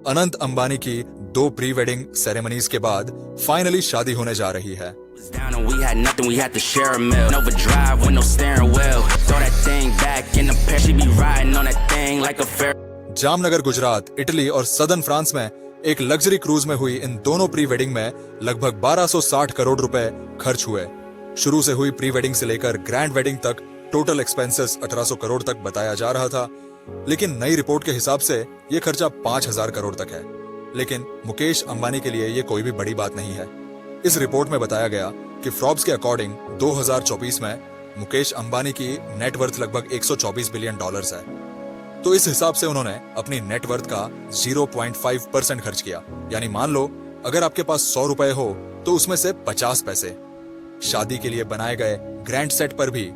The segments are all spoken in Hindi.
अनंत अंबानी की 2 प्री वेडिंग सेरेमनीज के बाद फाइनली शादी होने जा रही है। Down and we had nothing, we had to share a meal. Overdrive with no steering wheel. Throw that thing back in the pair. She be riding on that thing like a fair. Jamnagar Gujarat, Italy और सदर्न फ्रांस में एक लग्जरी क्रूज में हुई इन दोनों प्री वेडिंग में लगभग 1260 करोड़ रुपए खर्च हुए। शुरू से हुई प्री वेडिंग से लेकर ग्रैंड वेडिंग तक टोटल एक्सपेंसेस 1800 करोड़ तक बताया जा रहा था, लेकिन नई रिपोर्ट के हिसाब से ये खर्चा 5000 करोड़ तक है। लेकिन मुकेश अंबानी के लिए ये कोई भी बड़ी बात नहीं है। इस रिपोर्ट में बताया गया कि फोर्ब्स के अकॉर्डिंग 2024 में मुकेश अंबानी की नेटवर्थ लगभग 124 बिलियन डॉलर्स है। तो इस हिसाब से उन्होंने अपनी नेटवर्थ का 0.5% खर्च किया। यानी मान लो अगर आपके पास 100 रुपए हो तो उसमें से 50 पैसे। शादी के लिए बनाए गए ग्रैंड सेट पर भी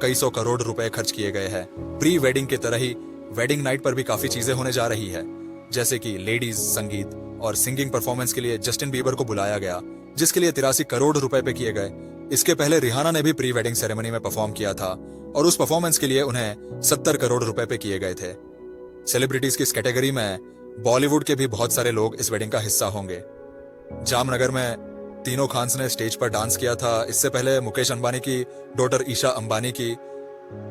कई सौ करोड़ रुपए खर्च किए गए हैं। प्री वेडिंग की तरह ही वेडिंग नाइट पर भी काफी चीजें होने जा रही है, जैसे कि लेडीज संगीत और सिंगिंग परफॉर्मेंस के लिए जस्टिन बीबर को बुलाया गया, जिसके लिए 83 करोड़ रुपए पे किए गए। इसके पहले रिहाना ने भी प्री वेडिंग सेरेमनी में परफॉर्म किया था और उस परफॉर्मेंस के लिए उन्हें 70 करोड़ रुपए पे किए गए थे। सेलिब्रिटीज की इस कैटेगरी में बॉलीवुड के भी बहुत सारे लोग इस वेडिंग का हिस्सा होंगे। जामनगर में तीनों खान्स ने स्टेज पर डांस किया था। इससे पहले मुकेश अंबानी की डॉटर ईशा अंबानी की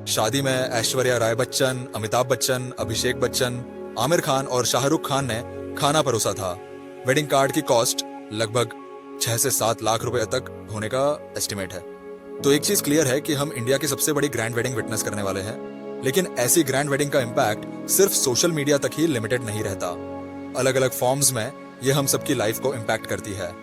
शादी में ऐश्वर्या राय बच्चन, अमिताभ बच्चन, अभिषेक बच्चन, आमिर खान और शाहरुख खान ने खाना परोसा था। वेडिंग कार्ड की कॉस्ट लगभग 6 से 7 लाख रुपए तक होने का एस्टिमेट है। तो एक चीज क्लियर है कि हम इंडिया की सबसे बड़ी ग्रैंड वेडिंग विटनेस करने वाले हैं, लेकिन ऐसी ग्रैंड वेडिंग का इम्पैक्ट सिर्फ सोशल मीडिया तक ही लिमिटेड नहीं रहता। अलग अलग फॉर्म्स में यह हम सबकी लाइफ को इम्पैक्ट करती है।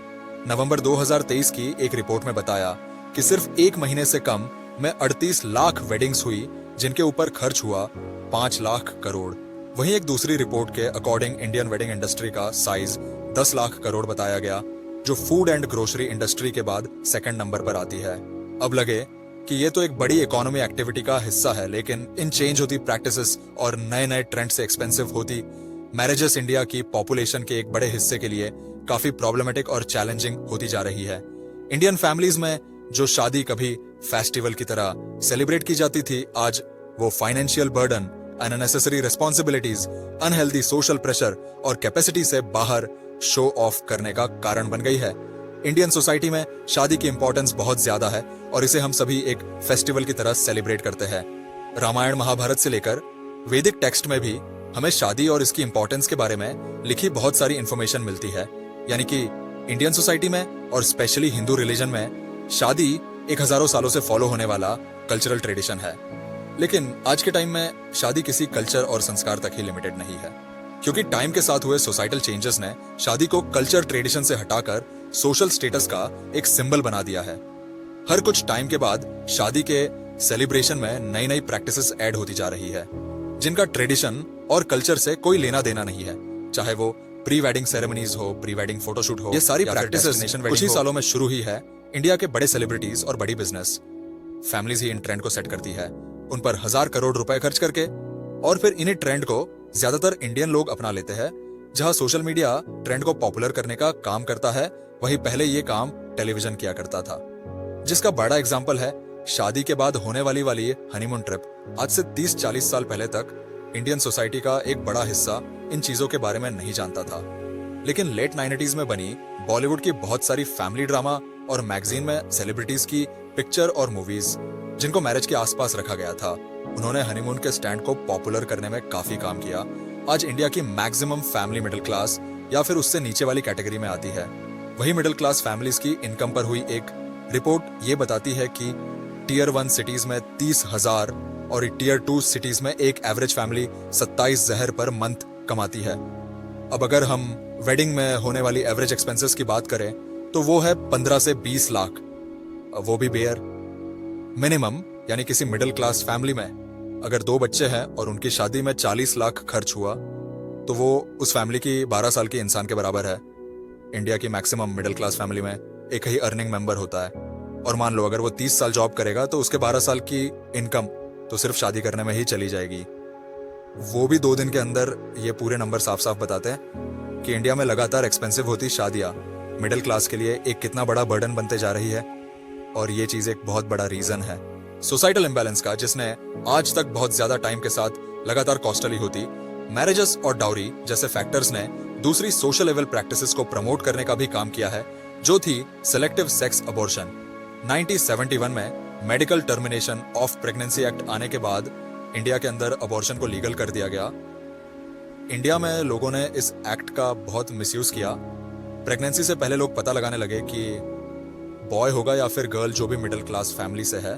नवंबर 2023 की एक रिपोर्ट में बताया कि सिर्फ एक महीने से कम में 38 लाख वेडिंग्स हुई, जिनके ऊपर खर्च हुआ 5 लाख करोड़। वहीं एक दूसरी रिपोर्ट के अकॉर्डिंग इंडियन वेडिंग इंडस्ट्री का साइज 10 लाख करोड़ बताया गया, जो फूड एंड ग्रोसरी इंडस्ट्री के बाद सेकंड नंबर पर आती है। अब लगे कि ये तो एक बड़ी इकोनॉमी एक्टिविटी का हिस्सा है, लेकिन इन चेंज होती प्रैक्टिसेस और नए नए ट्रेंड से एक्सपेंसिव होती मैरिजेस इंडिया की पॉपुलेशन के एक बड़े हिस्से के लिए काफी प्रॉब्लमेटिक और चैलेंजिंग होती जा रही है। इंडियन फैमिलीज में जो शादी कभी फेस्टिवल की तरह सेलिब्रेट की जाती थी, आज वो financial burden, unnecessary responsibilities, unhealthy social pressure और कैपेसिटी से बाहर शो ऑफ करने का कारण बन गई है। इंडियन सोसाइटी में शादी की इंपॉर्टेंस बहुत ज्यादा है और इसे हम सभी एक फेस्टिवल की तरह सेलिब्रेट करते हैं। रामायण महाभारत से लेकर वैदिक टेक्स्ट में भी हमें शादी और इसकी इंपॉर्टेंस के बारे में लिखी बहुत सारी इंफॉर्मेशन मिलती है। यानी कि इंडियन सोसाइटी में और स्पेशली हिंदू रिलीजन में शादी एक हजारों सालों से फॉलो होने वाला कल्चरल ट्रेडिशन है। लेकिन आज के टाइम में शादी किसी कल्चर और संस्कार तक ही लिमिटेड नहीं है, क्योंकि टाइम के साथ हुए सोसाइटल चेंजेस ने शादी को कल्चर ट्रेडिशन से हटाकर सोशल स्टेटस का एक सिंबल बना दिया है। हर कुछ टाइम के बाद शादी के सेलिब्रेशन में नई नई प्रैक्टिसेस ऐड होती जा रही है, जिनका ट्रेडिशन और कल्चर से कोई लेना देना नहीं है। चाहे वो प्री वेडिंग सेरेमनीज हो, प्री वेडिंग फोटोशूट हो, ये सारी प्रैक्टिसेस कुछ ही सालों में शुरू ही है। इंडिया के बड़े सेलिब्रिटीज और बड़ी बिजनेस फैमिलीज ही इन ट्रेंड को सेट करती है, उन पर 1000 करोड़ रुपए खर्च करके, और फिर इन्हीं ट्रेंड को ज्यादातर इंडियन लोग अपना लेते हैं। जहां सोशल मीडिया ट्रेंड को पॉपुलर करने का काम करता है, वहीं पहले ये काम टेलीविजन किया करता था, जिसका बड़ा एग्जाम्पल है शादी के बाद होने वाली हनीमून ट्रिप। आज से 30-40 साल पहले तक इंडियन सोसाइटी का एक बड़ा हिस्सा इन चीजों के बारे में नहीं जानता था, लेकिन लेट 90s में बनी बॉलीवुड की बहुत सारी फैमिली ड्रामा और मैगजीन में सेलिब्रिटीज की पिक्चर और मूवीज, जिनको मैरिज के आसपास रखा गया था, उन्होंने हनीमून के स्टैंड को पॉपुलर करने में काफी काम किया। आज इंडिया की मैक्सिमम फैमिली मिडिल क्लास या फिर उससे नीचे वाली कैटेगरी में आती है। वही मिडिल क्लास फैमिलीज की इनकम पर हुई एक रिपोर्ट ये बताती है कि टियर 1 सिटीज में 30,000 और टियर 2 सिटीज में एक एवरेज फैमिली 27 ज़हर पर मंथ कमाती है। अब अगर हम वेडिंग में होने वाली एवरेज एक्सपेंसेस की बात करें तो वो है 15 से 20 लाख, वो भी बेयर मिनिमम। यानी किसी मिडिल क्लास फैमिली में अगर 2 बच्चे हैं और उनकी शादी में 40 लाख खर्च हुआ तो वो उस फैमिली की 12 साल की इंसान के बराबर है। इंडिया की मैक्सिमम मिडिल क्लास फैमिली में एक ही अर्निंग मेंबर होता है, और मान लो अगर वो 30 साल जॉब करेगा तो उसके 12 साल की इनकम तो सिर्फ शादी करने में ही चली जाएगी। वो भी 2 दिन के अंदर ये पूरे नंबर साफ साफ बताते हैं कि इंडिया में लगातार एक्सपेंसिव होती शादियां मिडिल क्लास के लिए एक कितना बड़ा बर्डन बनते जा रही है, और ये चीज एक बहुत बड़ा रीजन है सोसाइटल इम्बैलेंस का, जिसने आज तक बहुत ज्यादा टाइम के साथ लगातार कॉस्टली होती मैरिजेस और डाउरी जैसे फैक्टर्स ने दूसरी सोशल लेवल प्रैक्टिसेस को प्रमोट करने का भी काम किया है, जो थी सिलेक्टिव सेक्स अबॉर्शन। 1971 में medical termination of pregnancy act आने के बाद इंडिया के अंदर अबॉर्शन को लीगल कर दिया गया। इंडिया में लोगों ने इस एक्ट का बहुत मिसयूज किया। प्रेगनेंसी से पहले लोग पता लगाने लगे कि बॉय होगा या फिर गर्ल, जो भी मिडिल क्लास फैमिली से है,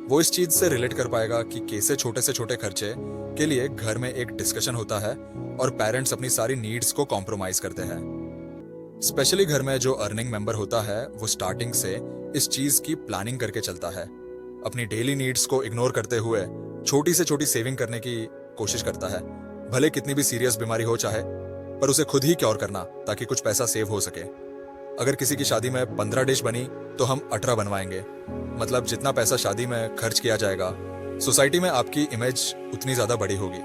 वो इस चीज से रिलेट कर पाएगा कि कैसे छोटे से छोटे खर्चे के लिए घर में एक डिस्कशन होता है और पेरेंट्स अपनी सारी नीड्स को कॉम्प्रोमाइज करते हैं। स्पेशली घर में जो अर्निंग मेंबर होता है वो स्टार्टिंग से इस चीज की प्लानिंग करके चलता है, अपनी डेली नीड्स को इग्नोर करते हुए छोटी से छोटी सेविंग करने की कोशिश करता है। भले कितनी भी सीरियस बीमारी हो चाहे, पर उसे खुद ही क्योर करना ताकि कुछ पैसा सेव हो सके। अगर किसी की शादी में 15 डिश बनी तो हम 18 बनवाएंगे, मतलब जितना पैसा शादी में खर्च किया जाएगा सोसाइटी में आपकी इमेज उतनी ज्यादा बड़ी होगी।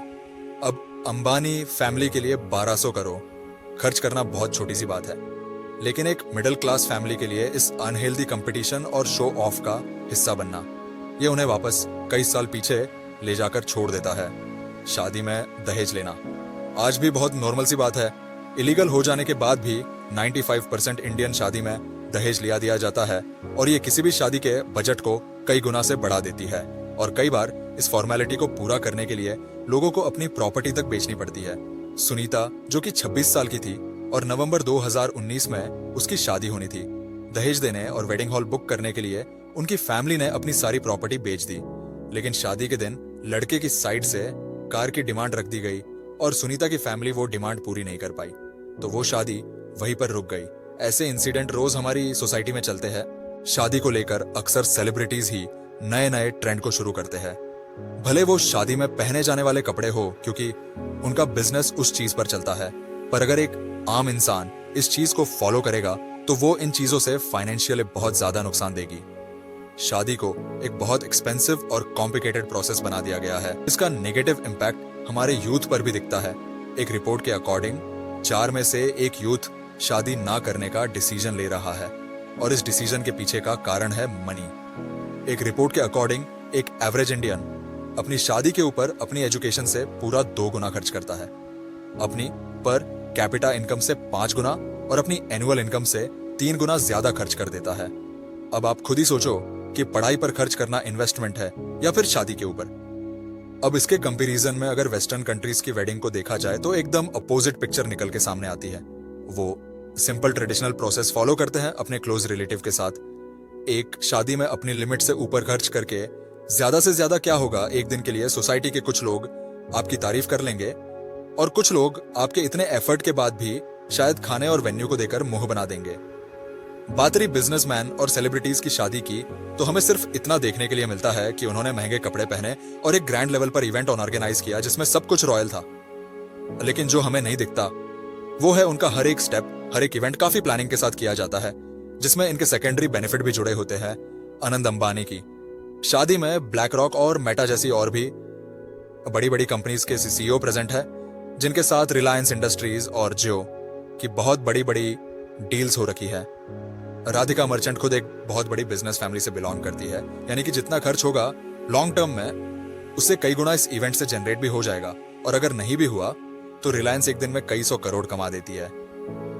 अब अंबानी फैमिली के लिए 1200 करोड़ खर्च करना बहुत छोटी सी बात है, लेकिन एक मिडिल क्लास फैमिली के लिए इस अनहेल्दी कंपटीशन और शो ऑफ का हिस्सा बनना, ये उन्हें वापस कई साल पीछे ले जाकर छोड़ देता है। शादी में दहेज लेना आज भी बहुत नॉर्मल सी बात है। इलीगल हो जाने के बाद भी 95% इंडियन शादी में दहेज लिया दिया जाता है और ये किसी भी शादी के बजट को कई गुना से बढ़ा देती है। और कई बार इस फॉर्मेलिटी को पूरा करने के लिए लोगों को अपनी प्रॉपर्टी तक बेचनी पड़ती है। सुनीता, जो कि 26 साल की थी और नवंबर 2019 में उसकी शादी होनी थी, दहेज देने और वेडिंग हॉल बुक करने के लिए उनकी फैमिली ने अपनी सारी प्रॉपर्टी बेच दी। लेकिन शादी के दिन लड़के की साइड से कार की डिमांड रख दी गई और सुनीता की फैमिली वो डिमांड पूरी नहीं कर पाई, तो वो शादी वहीं पर रुक गई। ऐसे इंसिडेंट रोज हमारी सोसाइटी में चलते हैं। शादी को लेकर अक्सर सेलिब्रिटीज ही नए नए ट्रेंड को शुरू करते हैं, भले वो शादी में पहने जाने वाले कपड़े हो, क्योंकि उनका बिजनेस उस चीज पर चलता है। पर अगर एक आम इंसान इस चीज को फॉलो करेगा तो वो इन चीजों से फाइनेंशियली बहुत ज्यादा नुकसान देगी। शादी को एक बहुत एक्सपेंसिव और कॉम्प्लिकेटेड प्रोसेस बना दिया गया है। इसका नेगेटिव इम्पैक्ट हमारे यूथ पर भी दिखता है। एक रिपोर्ट के अकॉर्डिंग 4 में से 1 यूथ शादी ना करने का डिसीजन ले रहा है और इस डिसीजन के पीछे का कारण है मनी। एक रिपोर्ट के अकॉर्डिंग एक एवरेज इंडियन अपनी शादी के ऊपर अपनी एजुकेशन से पूरा 2 गुना खर्च करता है, अपनी पर कैपिटा इनकम से 5 गुना और अपनी एनुअल इनकम से 3 गुना ज्यादा खर्च कर देता है। अब आप खुद ही सोचो कि पढ़ाई पर खर्च करना इन्वेस्टमेंट है या फिर शादी के ऊपर। अब इसके कंपैरिजन में अगर वेस्टर्न कंट्रीज की वेडिंग को देखा जाए तो एकदम अपोजिट पिक्चर निकल के सामने आती है। वो सिंपल ट्रेडिशनल प्रोसेस फॉलो करते हैं अपने क्लोज रिलेटिव के साथ। एक शादी में अपनी लिमिट से ऊपर खर्च करके ज्यादा से ज्यादा क्या होगा, एक दिन के लिए सोसाइटी के कुछ लोग आपकी तारीफ कर लेंगे और कुछ लोग आपके इतने एफर्ट के बाद भी शायद खाने और वेन्यू को देकर मुंह बना देंगे। बात रही बिजनेसमैन और सेलिब्रिटीज की शादी की, तो हमें सिर्फ इतना देखने के लिए मिलता है कि उन्होंने महंगे कपड़े पहने और एक ग्रैंड लेवल पर इवेंट ऑर्गेनाइज किया जिसमें सब कुछ रॉयल था। लेकिन जो हमें नहीं दिखता वो है उनका हर एक स्टेप, हर एक इवेंट काफी प्लानिंग के साथ किया जाता है, जिसमें इनके सेकेंडरी बेनिफिट भी जुड़े होते हैं। आनंद अंबानी की शादी में ब्लैक रॉक और मेटा जैसी और भी बड़ी बड़ी कंपनीज के सीईओ प्रेजेंट है, जिनके साथ रिलायंस इंडस्ट्रीज और जियो की बहुत बड़ी बड़ी डील्स हो रखी है। राधिका मर्चेंट खुद एक बहुत बड़ी बिजनेस फैमिली से बिलोंग करती है, यानी कि जितना खर्च होगा लॉन्ग टर्म में उससे कई गुना इस इवेंट से जनरेट भी हो जाएगा। और अगर नहीं भी हुआ तो रिलायंस एक दिन में कई 100 करोड़ कमा देती है।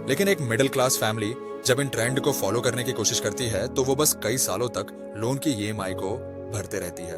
लेकिन एक मिडिल क्लास फैमिली जब इन ट्रेंड को फॉलो करने की कोशिश करती है तो वो बस कई सालों तक लोन की ईएमआई को भरते रहती है।